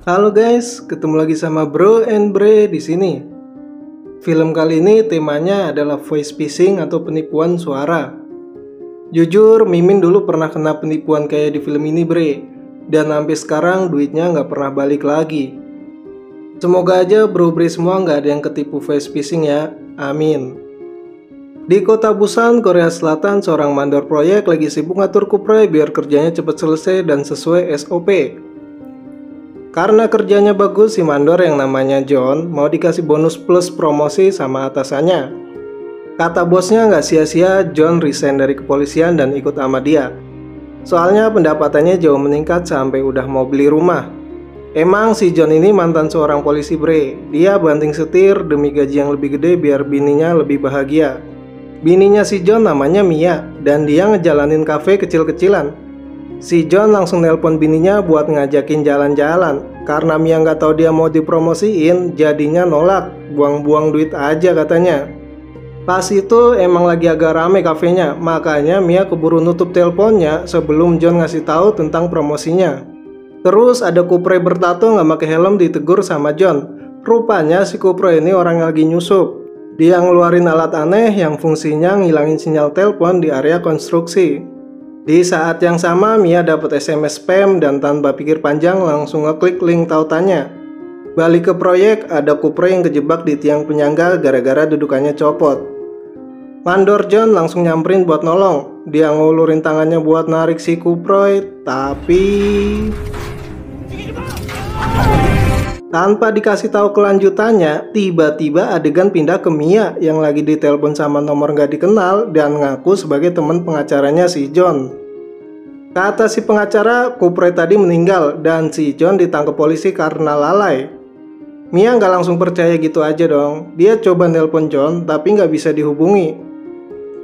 Halo guys, ketemu lagi sama Bro and Bre di sini. Film kali ini temanya adalah voice phishing atau penipuan suara. Jujur, Mimin dulu pernah kena penipuan kayak di film ini Bre, dan sampai sekarang duitnya nggak pernah balik lagi. Semoga aja Bro Bre semua nggak ada yang ketipu voice phishing ya, amin. Di kota Busan, Korea Selatan, seorang mandor proyek lagi sibuk ngatur kuproy biar kerjanya cepat selesai dan sesuai SOP. Karena kerjanya bagus, si mandor yang namanya John mau dikasih bonus plus promosi sama atasannya. Kata bosnya nggak sia-sia John resign dari kepolisian dan ikut sama dia. Soalnya pendapatannya jauh meningkat sampai udah mau beli rumah. Emang si John ini mantan seorang polisi Bre. Dia banting setir demi gaji yang lebih gede biar bininya lebih bahagia. Bininya si John namanya Mia dan dia ngejalanin kafe kecil-kecilan. Si John langsung nelpon bininya buat ngajakin jalan-jalan. Karena Mia nggak tahu dia mau dipromosiin, jadinya nolak. Buang-buang duit aja katanya. Pas itu emang lagi agak rame kafenya, makanya Mia keburu nutup teleponnya sebelum John ngasih tahu tentang promosinya. Terus ada kupre bertato nggak pakai helm ditegur sama John. Rupanya si kupre ini orang yang lagi nyusup. Dia ngeluarin alat aneh yang fungsinya ngilangin sinyal telepon di area konstruksi. Di saat yang sama, Mia dapat SMS spam dan tanpa pikir panjang langsung ngeklik link tautannya. Balik ke proyek, ada kupre yang kejebak di tiang penyangga gara-gara dudukannya copot. Mandor John langsung nyamperin buat nolong. Dia ngulurin tangannya buat narik si kupre, tapi tanpa dikasih tahu kelanjutannya, tiba-tiba adegan pindah ke Mia yang lagi ditelepon sama nomor gak dikenal dan ngaku sebagai teman pengacaranya si John. Kata si pengacara, kupre tadi meninggal dan si John ditangkap polisi karena lalai. Mia nggak langsung percaya gitu aja dong. Dia coba nelpon John tapi nggak bisa dihubungi.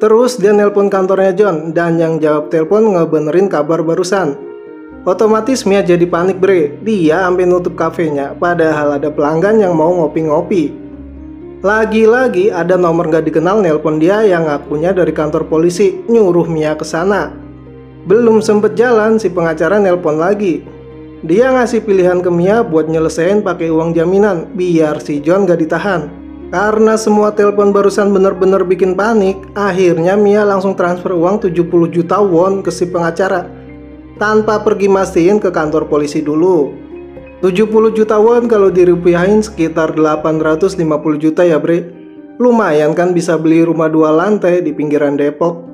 Terus dia nelpon kantornya John dan yang jawab telepon ngebenerin kabar barusan. Otomatis Mia jadi panik Bre. Dia sampai nutup kafenya padahal ada pelanggan yang mau ngopi-ngopi. Lagi-lagi ada nomor gak dikenal nelpon dia yang ngakunya dari kantor polisi, nyuruh Mia ke sana. Belum sempet jalan si pengacara nelpon lagi. Dia ngasih pilihan ke Mia buat nyelesain pakai uang jaminan biar si John gak ditahan. Karena semua telepon barusan bener-bener bikin panik, akhirnya Mia langsung transfer uang 70 juta won ke si pengacara tanpa pergi mastiin ke kantor polisi dulu. 70 juta won kalau dirupiahin sekitar 850 juta ya Bre. Lumayan kan bisa beli rumah 2 lantai di pinggiran Depok.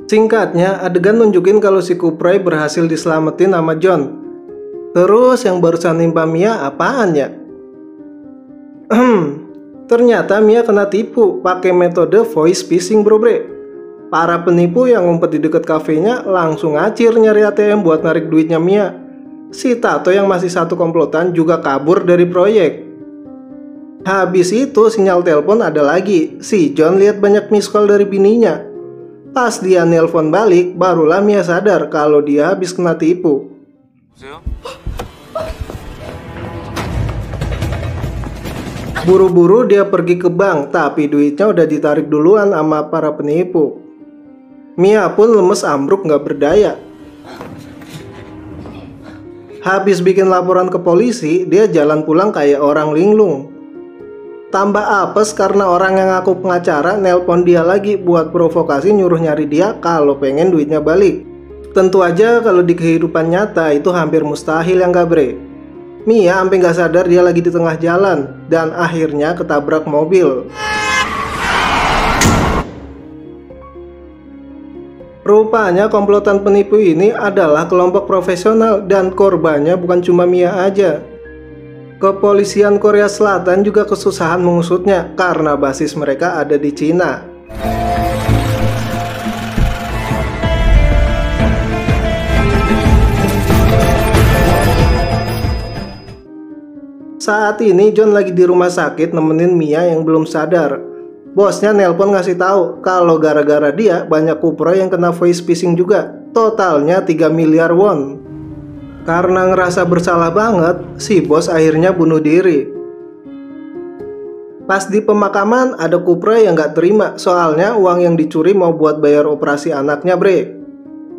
Singkatnya, adegan nunjukin kalau si kupre berhasil diselamatin sama John. Terus yang barusan nimpa Mia apaan ya? Ternyata Mia kena tipu pakai metode voice phishing bro Bre. Para penipu yang ngumpet di dekat kafenya langsung ngacir nyari ATM buat narik duitnya Mia. Si Tato yang masih satu komplotan juga kabur dari proyek. Habis itu sinyal telepon ada lagi. Si John lihat banyak miss call dari bininya. Pas dia nelpon balik, barulah Mia sadar kalau dia habis kena tipu. Buru-buru dia pergi ke bank, tapi duitnya udah ditarik duluan sama para penipu. Mia pun lemes ambruk gak berdaya. Habis bikin laporan ke polisi, dia jalan pulang kayak orang linglung. Tambah apes karena orang yang ngaku pengacara nelpon dia lagi buat provokasi nyuruh nyari dia kalau pengen duitnya balik. Tentu aja kalau di kehidupan nyata itu hampir mustahil yang gak Bre. Mia sampai gak sadar dia lagi di tengah jalan dan akhirnya ketabrak mobil. Rupanya komplotan penipu ini adalah kelompok profesional dan korbannya bukan cuma Mia aja. Kepolisian Korea Selatan juga kesusahan mengusutnya karena basis mereka ada di Cina. Saat ini John lagi di rumah sakit nemenin Mia yang belum sadar. Bosnya nelpon ngasih tahu kalau gara-gara dia banyak kupre yang kena voice phishing juga. Totalnya 3 miliar won. Karena ngerasa bersalah banget, si bos akhirnya bunuh diri. Pas di pemakaman ada Kupre yang gak terima, soalnya uang yang dicuri mau buat bayar operasi anaknya bre.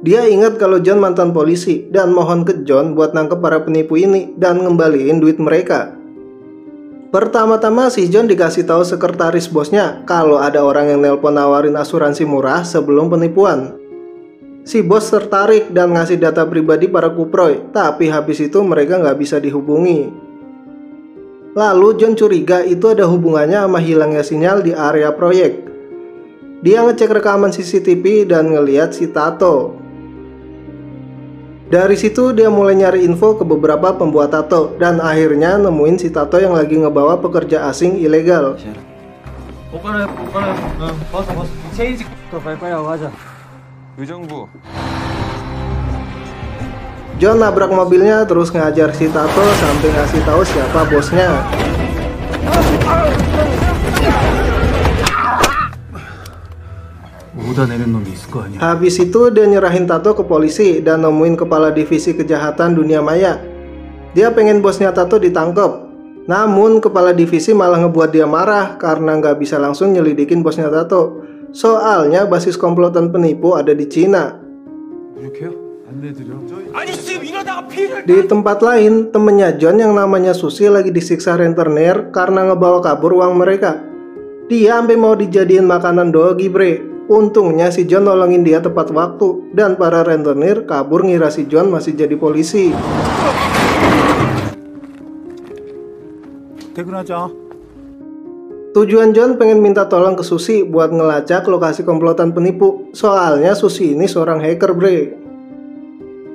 Dia ingat kalau John mantan polisi dan mohon ke John buat nangkep para penipu ini dan ngembaliin duit mereka. Pertama-tama si John dikasih tahu sekretaris bosnya kalau ada orang yang nelpon nawarin asuransi murah sebelum penipuan. Si bos tertarik dan ngasih data pribadi para Kuproy, tapi habis itu mereka nggak bisa dihubungi. Lalu John curiga itu ada hubungannya sama hilangnya sinyal di area proyek. Dia ngecek rekaman CCTV dan ngeliat si tato. Dari situ dia mulai nyari info ke beberapa pembuat tato dan akhirnya nemuin si tato yang lagi ngebawa pekerja asing ilegal. John nabrak mobilnya terus ngajar si tato sampai ngasih tahu siapa bosnya. Habis itu dia nyerahin tato ke polisi dan nemuin kepala divisi kejahatan dunia maya. Dia pengen bosnya tato ditangkap. Namun kepala divisi malah ngebuat dia marah karena nggak bisa langsung nyelidikin bosnya tato. Soalnya basis komplotan penipu ada di Cina. Di tempat lain, temennya John yang namanya Susi lagi disiksa rentenir karena ngebawa kabur uang mereka. Dia sampai mau dijadiin makanan dogi bre. Untungnya si John nolongin dia tepat waktu dan para rentenir kabur ngira si John masih jadi polisi. Tujuan John pengen minta tolong ke Susi buat ngelacak lokasi komplotan penipu. Soalnya Susi ini seorang hacker bre.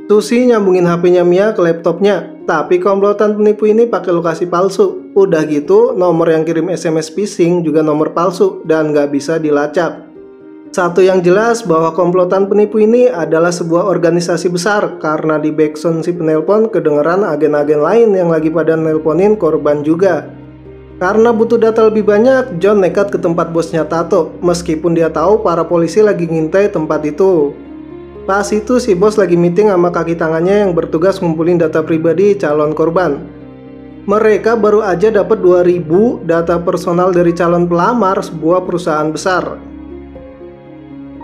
Susi nyambungin HP-nya Mia ke laptopnya, tapi komplotan penipu ini pakai lokasi palsu. Udah gitu, nomor yang kirim SMS phishing juga nomor palsu dan nggak bisa dilacak. Satu yang jelas bahwa komplotan penipu ini adalah sebuah organisasi besar karena di backsound si penelpon kedengeran agen-agen lain yang lagi pada nelponin korban juga. Karena butuh data lebih banyak, John nekat ke tempat bosnya tato, meskipun dia tahu para polisi lagi ngintai tempat itu. Pas itu si bos lagi meeting sama kaki tangannya yang bertugas ngumpulin data pribadi calon korban. Mereka baru aja dapat 2000 data personal dari calon pelamar sebuah perusahaan besar.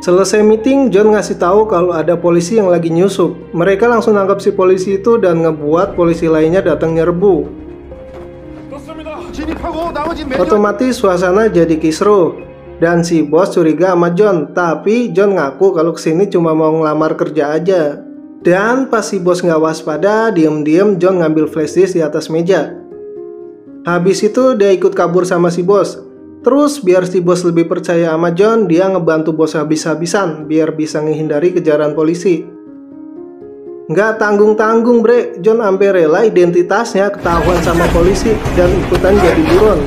Selesai meeting, John ngasih tahu kalau ada polisi yang lagi nyusup. Mereka langsung nangkap si polisi itu dan ngebuat polisi lainnya datang nyerbu. Otomatis suasana jadi kisruh. Dan si bos curiga sama John, tapi John ngaku kalau kesini cuma mau ngelamar kerja aja. Dan pas si bos nggak waspada, diem-diem John ngambil flash disk di atas meja. Habis itu dia ikut kabur sama si bos. Terus biar si bos lebih percaya sama John, dia ngebantu bos habis-habisan biar bisa menghindari kejaran polisi. Nggak tanggung-tanggung bre, John sampai rela identitasnya ketahuan sama polisi dan ikutan jadi buron.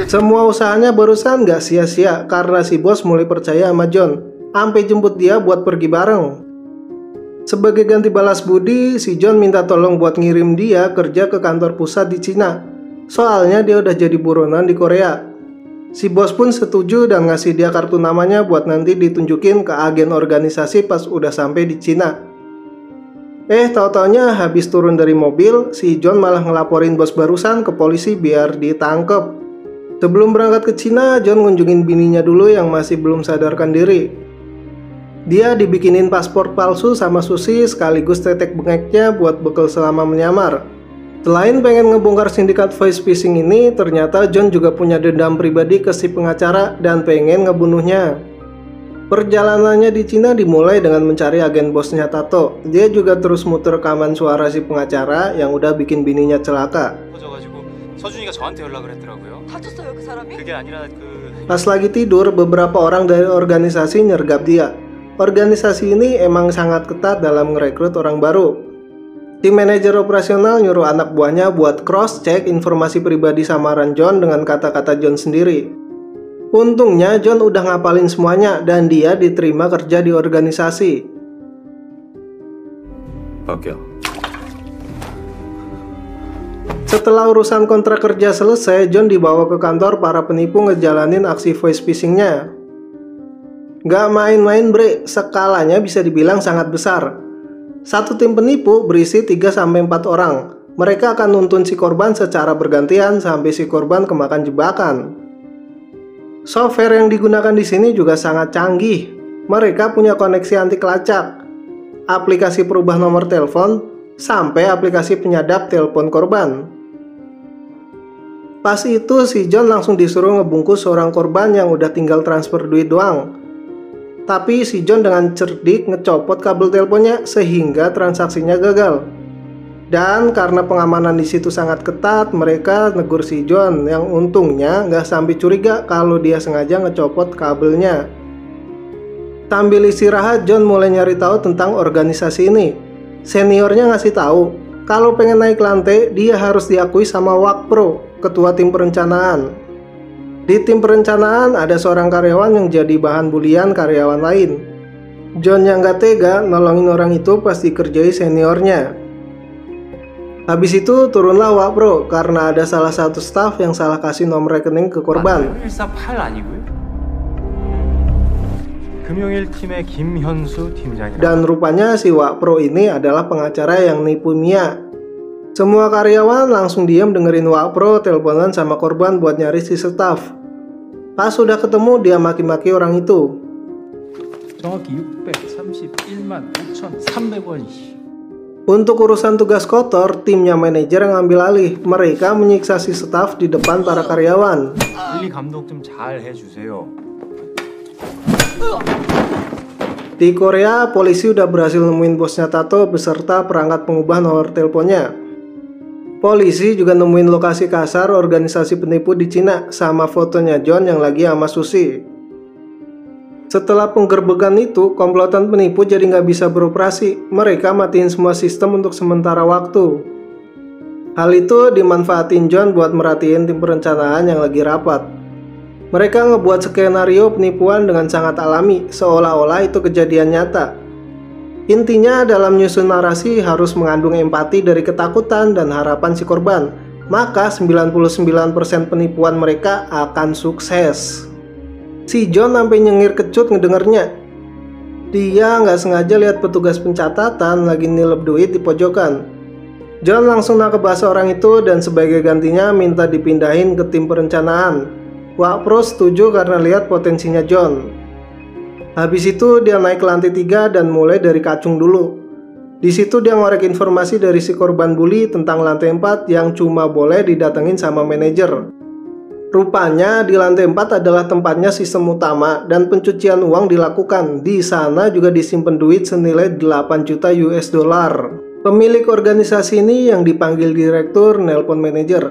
Semua usahanya barusan gak sia-sia karena si bos mulai percaya sama John, sampai jemput dia buat pergi bareng. Sebagai ganti balas budi, si John minta tolong buat ngirim dia kerja ke kantor pusat di Cina. Soalnya dia udah jadi buronan di Korea. Si bos pun setuju dan ngasih dia kartu namanya buat nanti ditunjukin ke agen organisasi pas udah sampai di Cina. Tau-taunya habis turun dari mobil, si John malah ngelaporin bos barusan ke polisi biar ditangkep. Sebelum berangkat ke Cina, John ngunjungin bininya dulu yang masih belum sadarkan diri. Dia dibikinin paspor palsu sama Susi sekaligus tetek bengeknya buat bekal selama menyamar. Selain pengen ngebongkar sindikat voice phishing ini, ternyata John juga punya dendam pribadi ke si pengacara dan pengen ngebunuhnya. Perjalanannya di Cina dimulai dengan mencari agen bosnya tato. Dia juga terus muter rekaman suara si pengacara yang udah bikin bininya celaka. Pas lagi tidur, beberapa orang dari organisasi nyergap dia. Organisasi ini emang sangat ketat dalam merekrut orang baru. Tim manajer operasional nyuruh anak buahnya buat cross-check informasi pribadi samaran John dengan kata-kata John sendiri. Untungnya John udah ngapalin semuanya dan dia diterima kerja di organisasi. Oke. Setelah urusan kontrak kerja selesai, John dibawa ke kantor para penipu ngejalanin aksi voice phishing-nya. Gak main-main bre, skalanya bisa dibilang sangat besar. Satu tim penipu berisi 3-4 orang. mereka akan nuntun si korban secara bergantian sampai si korban kemakan jebakan. Software yang digunakan di sini juga sangat canggih. Mereka punya koneksi anti kelacak, aplikasi perubah nomor telepon, sampai aplikasi penyadap telepon korban. Pas itu si John langsung disuruh ngebungkus seorang korban yang udah tinggal transfer duit doang. Tapi si John dengan cerdik ngecopot kabel teleponnya sehingga transaksinya gagal. Dan karena pengamanan di situ sangat ketat, mereka negur si John yang untungnya nggak sampai curiga kalau dia sengaja ngecopot kabelnya. Sambil istirahat, John mulai nyari tahu tentang organisasi ini. Seniornya ngasih tahu kalau pengen naik lantai, dia harus diakui sama Wakpro, ketua tim perencanaan. Di tim perencanaan ada seorang karyawan yang jadi bahan bulian karyawan lain. John yang gak tega nolongin orang itu pas dikerjai seniornya. Habis itu turunlah Wakpro karena ada salah satu staff yang salah kasih nomor rekening ke korban. Dan rupanya si Wakpro ini adalah pengacara yang nipu Mia. Semua karyawan langsung diam dengerin Wakpro teleponan sama korban buat nyari si staff. Pas sudah ketemu, dia maki-maki orang itu. Untuk urusan tugas kotor, timnya manajer yang ambil alih. Mereka menyiksa si staff di depan para karyawan. Di Korea, polisi udah berhasil nemuin bosnya Tato beserta perangkat pengubah nomor teleponnya. Polisi juga nemuin lokasi kasar organisasi penipu di Cina sama fotonya John yang lagi sama Susi. Setelah penggerbekan itu, komplotan penipu jadi nggak bisa beroperasi. Mereka matiin semua sistem untuk sementara waktu. Hal itu dimanfaatin John buat merhatiin tim perencanaan yang lagi rapat. Mereka ngebuat skenario penipuan dengan sangat alami, seolah-olah itu kejadian nyata. Intinya dalam nyusun narasi harus mengandung empati dari ketakutan dan harapan si korban. Maka 99% penipuan mereka akan sukses. Si John sampai nyengir kecut ngedengernya. Dia nggak sengaja lihat petugas pencatatan lagi nilep duit di pojokan. John langsung nangkep bahasa orang itu dan sebagai gantinya minta dipindahin ke tim perencanaan. Wakpro setuju karena lihat potensinya John. Habis itu dia naik ke lantai 3 dan mulai dari kacung dulu. Di situ dia ngorek informasi dari si korban bully tentang lantai 4 yang cuma boleh didatengin sama manajer. Rupanya di lantai 4 adalah tempatnya sistem utama dan pencucian uang dilakukan. Di sana juga disimpan duit senilai 8 juta US dollar. Pemilik organisasi ini yang dipanggil direktur nelpon manajer.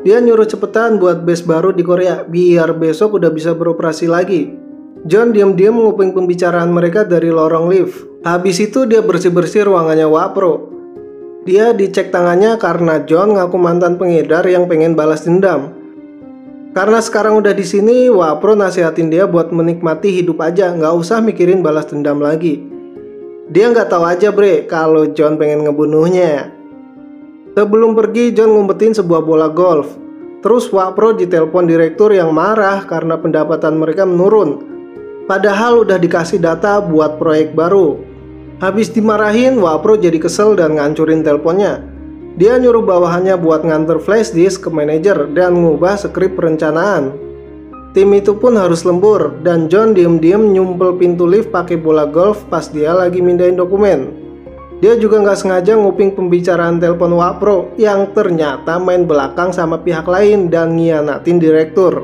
Dia nyuruh cepetan buat base baru di Korea biar besok udah bisa beroperasi lagi. John diam-diam menguping pembicaraan mereka dari lorong lift. Habis itu dia bersih-bersih ruangannya Wakpro. Dia dicek tangannya karena John ngaku mantan pengedar yang pengen balas dendam. Karena sekarang udah di sini, Wakpro nasihatin dia buat menikmati hidup aja, nggak usah mikirin balas dendam lagi. Dia nggak tahu aja bre kalau John pengen ngebunuhnya. Sebelum pergi, John ngumpetin sebuah bola golf. Terus Wakpro ditelepon direktur yang marah karena pendapatan mereka menurun. Padahal udah dikasih data buat proyek baru. Habis dimarahin, Wakpro jadi kesel dan ngancurin teleponnya. Dia nyuruh bawahannya buat nganter flash disk ke manajer dan ngubah skrip perencanaan. Tim itu pun harus lembur dan John diem-diem nyumpel pintu lift pakai bola golf pas dia lagi mindahin dokumen. Dia juga nggak sengaja nguping pembicaraan telepon Wakpro yang ternyata main belakang sama pihak lain dan ngianatin direktur.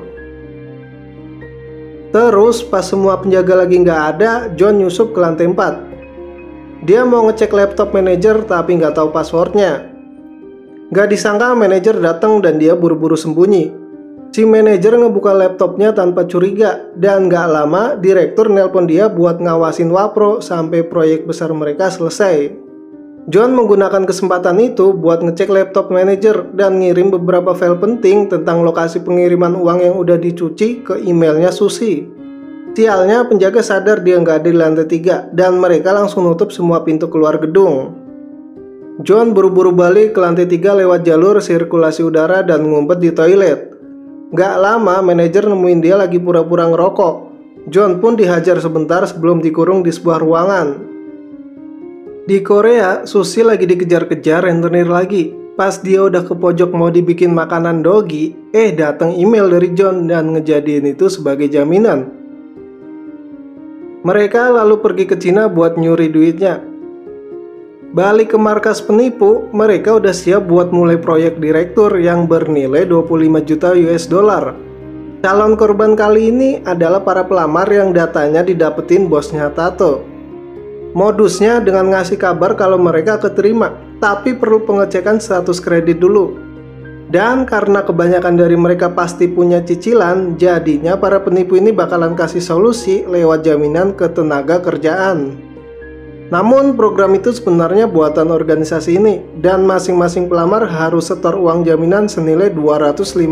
Terus pas semua penjaga lagi nggak ada, John nyusup ke lantai 4. Dia mau ngecek laptop manajer tapi nggak tahu passwordnya. Gak disangka manajer datang dan dia buru-buru sembunyi. Si manajer ngebuka laptopnya tanpa curiga dan gak lama direktur nelpon dia buat ngawasin Wakpro sampai proyek besar mereka selesai. John menggunakan kesempatan itu buat ngecek laptop manajer dan ngirim beberapa file penting tentang lokasi pengiriman uang yang udah dicuci ke emailnya Susi. Sialnya penjaga sadar dia nggak ada di lantai 3 dan mereka langsung nutup semua pintu keluar gedung. John buru-buru balik ke lantai 3 lewat jalur sirkulasi udara dan ngumpet di toilet. Gak lama manajer nemuin dia lagi pura-pura ngerokok. John pun dihajar sebentar sebelum dikurung di sebuah ruangan. Di Korea, Susi lagi dikejar-kejar rentenir lagi. Pas dia udah ke pojok mau dibikin makanan dogi, datang email dari John dan ngejadiin itu sebagai jaminan. Mereka lalu pergi ke Cina buat nyuri duitnya. Balik ke markas penipu, mereka udah siap buat mulai proyek direktur yang bernilai 25 juta US dollar. Calon korban kali ini adalah para pelamar yang datanya didapetin bosnya Tato. Modusnya dengan ngasih kabar kalau mereka keterima, tapi perlu pengecekan status kredit dulu. Dan karena kebanyakan dari mereka pasti punya cicilan, jadinya para penipu ini bakalan kasih solusi lewat jaminan ketenaga kerjaan. Namun program itu sebenarnya buatan organisasi ini, dan masing-masing pelamar harus setor uang jaminan senilai 250.000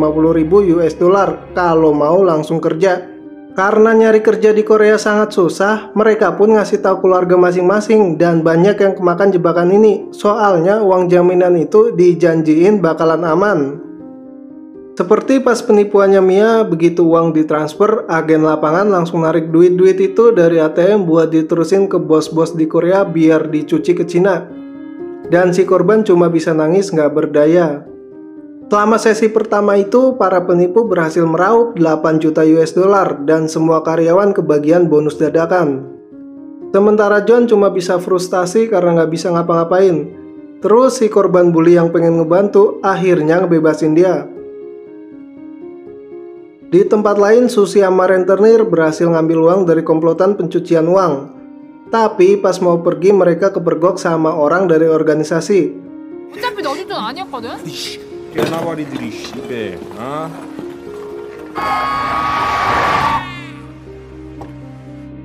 US dollar kalau mau langsung kerja. Karena nyari kerja di Korea sangat susah, mereka pun ngasih tahu keluarga masing-masing dan banyak yang kemakan jebakan ini. Soalnya uang jaminan itu dijanjiin bakalan aman. Seperti pas penipuannya Mia, begitu uang ditransfer, agen lapangan langsung narik duit-duit itu dari ATM buat diterusin ke bos-bos di Korea biar dicuci ke Cina. Dan si korban cuma bisa nangis nggak berdaya. Selama sesi pertama itu, para penipu berhasil meraup 8 juta US dollar dan semua karyawan kebagian bonus dadakan. Sementara John cuma bisa frustasi karena nggak bisa ngapa-ngapain. Terus si korban bully yang pengen ngebantu akhirnya ngebebasin dia. Di tempat lain, Susi sama Rentenir berhasil ngambil uang dari komplotan pencucian uang. Tapi pas mau pergi mereka kepergok sama orang dari organisasi. 어차피 너네 돈 아니었거든? 깨나버리들이 씨배.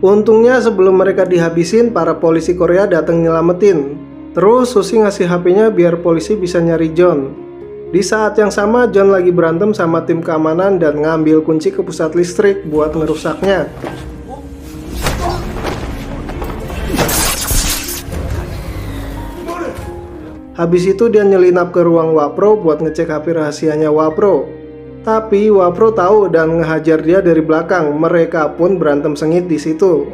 Untungnya sebelum mereka dihabisin, para polisi Korea datang nyelamatin. Terus Susi ngasih HP-nya biar polisi bisa nyari John. Di saat yang sama, John lagi berantem sama tim keamanan dan ngambil kunci ke pusat listrik buat ngerusaknya. Habis itu dia nyelinap ke ruang Wapro buat ngecek HP rahasianya Wapro. Tapi Wapro tahu dan ngehajar dia dari belakang. Mereka pun berantem sengit di situ.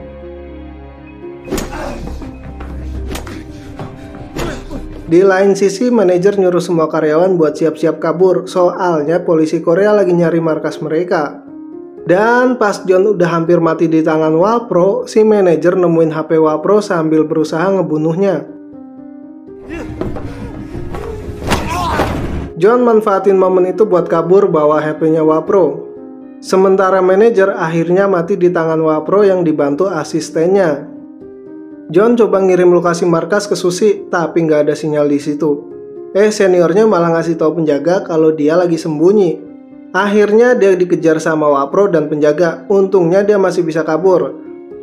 Di lain sisi, manajer nyuruh semua karyawan buat siap-siap kabur. Soalnya polisi Korea lagi nyari markas mereka. Dan pas John udah hampir mati di tangan Wapro, si manajer nemuin HP Wapro sambil berusaha ngebunuhnya. John manfaatin momen itu buat kabur bawa HP-nya Wapro. Sementara manajer akhirnya mati di tangan Wapro yang dibantu asistennya. John coba ngirim lokasi markas ke Susi, tapi nggak ada sinyal di situ. Seniornya malah ngasih tahu penjaga kalau dia lagi sembunyi. Akhirnya dia dikejar sama Wapro dan penjaga. Untungnya dia masih bisa kabur.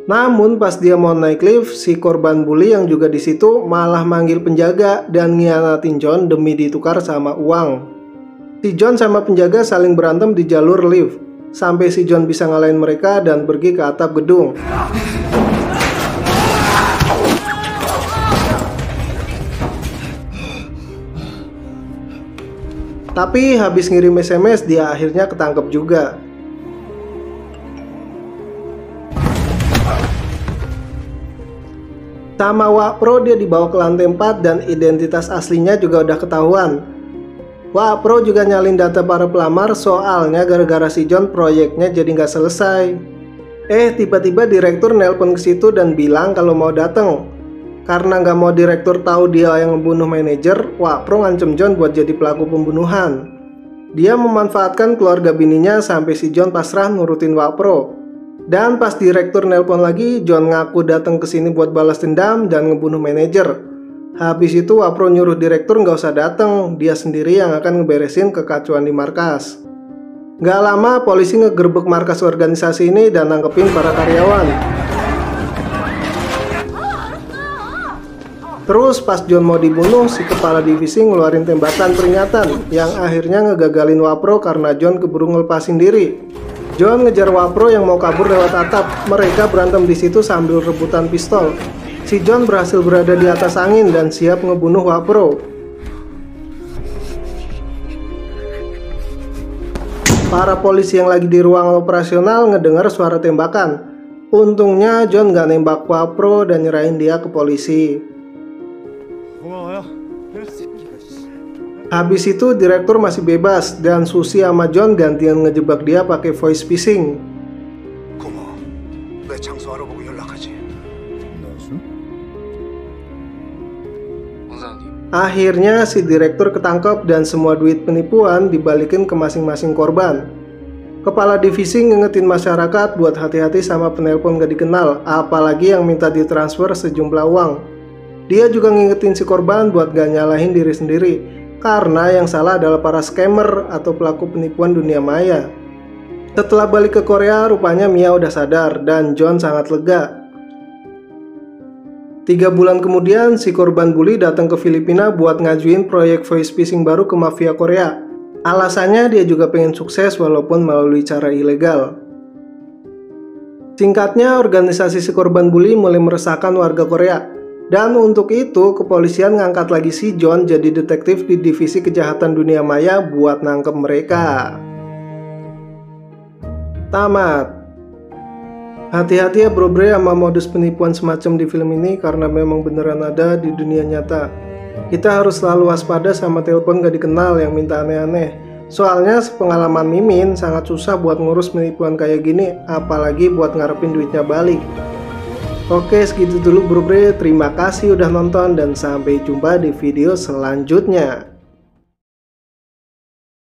Namun pas dia mau naik lift, si korban bully yang juga di situ malah manggil penjaga dan ngianatin John demi ditukar sama uang. Si John sama penjaga saling berantem di jalur lift, sampai si John bisa ngalahin mereka dan pergi ke atap gedung. Tapi habis ngirim SMS, dia akhirnya ketangkep juga. Sama Wapro dia dibawa ke lantai 4 dan identitas aslinya juga udah ketahuan. Wapro juga nyalin data para pelamar soalnya gara-gara si John proyeknya jadi nggak selesai. Tiba-tiba direktur nelpon ke situ dan bilang kalau mau dateng. Karena nggak mau direktur tahu dia yang membunuh manajer, Wapro ngancem John buat jadi pelaku pembunuhan. Dia memanfaatkan keluarga bininya sampai si John pasrah nurutin Wapro. Dan pas direktur nelpon lagi, John ngaku datang ke sini buat balas dendam dan ngebunuh manajer. Habis itu Wapro nyuruh direktur nggak usah datang, dia sendiri yang akan ngeberesin kekacauan di markas. Gak lama polisi ngegerbek markas organisasi ini dan nangkepin para karyawan. Terus pas John mau dibunuh, si kepala divisi ngeluarin tembakan peringatan yang akhirnya ngegagalin Wapro karena John keburu ngelepasin diri. John ngejar Wapro yang mau kabur lewat atap. Mereka berantem di situ sambil rebutan pistol. Si John berhasil berada di atas angin dan siap ngebunuh Wapro. Para polisi yang lagi di ruang operasional ngedengar suara tembakan. Untungnya John gak nembak Wapro dan nyerahin dia ke polisi. Habis itu direktur masih bebas dan Susi sama John gantian ngejebak dia pakai voice phishing. 고마워. 내 장소 알아보고 연락하지. 무슨? 원장님. Akhirnya si direktur ketangkep dan semua duit penipuan dibalikin ke masing-masing korban. Kepala divisi ngingetin masyarakat buat hati-hati sama penelpon gak dikenal, apalagi yang minta ditransfer sejumlah uang. Dia juga ngingetin si korban buat gak nyalahin diri sendiri, karena yang salah adalah para scammer atau pelaku penipuan dunia maya. Setelah balik ke Korea, rupanya Mia udah sadar dan John sangat lega. 3 bulan kemudian, si korban bully datang ke Filipina buat ngajuin proyek voice phishing baru ke mafia Korea. Alasannya dia juga pengen sukses walaupun melalui cara ilegal. Singkatnya, organisasi si korban bully mulai meresahkan warga Korea. Dan untuk itu, kepolisian ngangkat lagi si John jadi detektif di divisi kejahatan dunia maya buat nangkep mereka. Tamat. Hati-hati ya bro bre sama modus penipuan semacam di film ini karena memang beneran ada di dunia nyata. Kita harus selalu waspada sama telepon gak dikenal yang minta aneh-aneh. Soalnya sepengalaman Mimin sangat susah buat ngurus penipuan kayak gini, apalagi buat ngarepin duitnya balik. Oke, segitu dulu bro bre, terima kasih udah nonton dan sampai jumpa di video selanjutnya.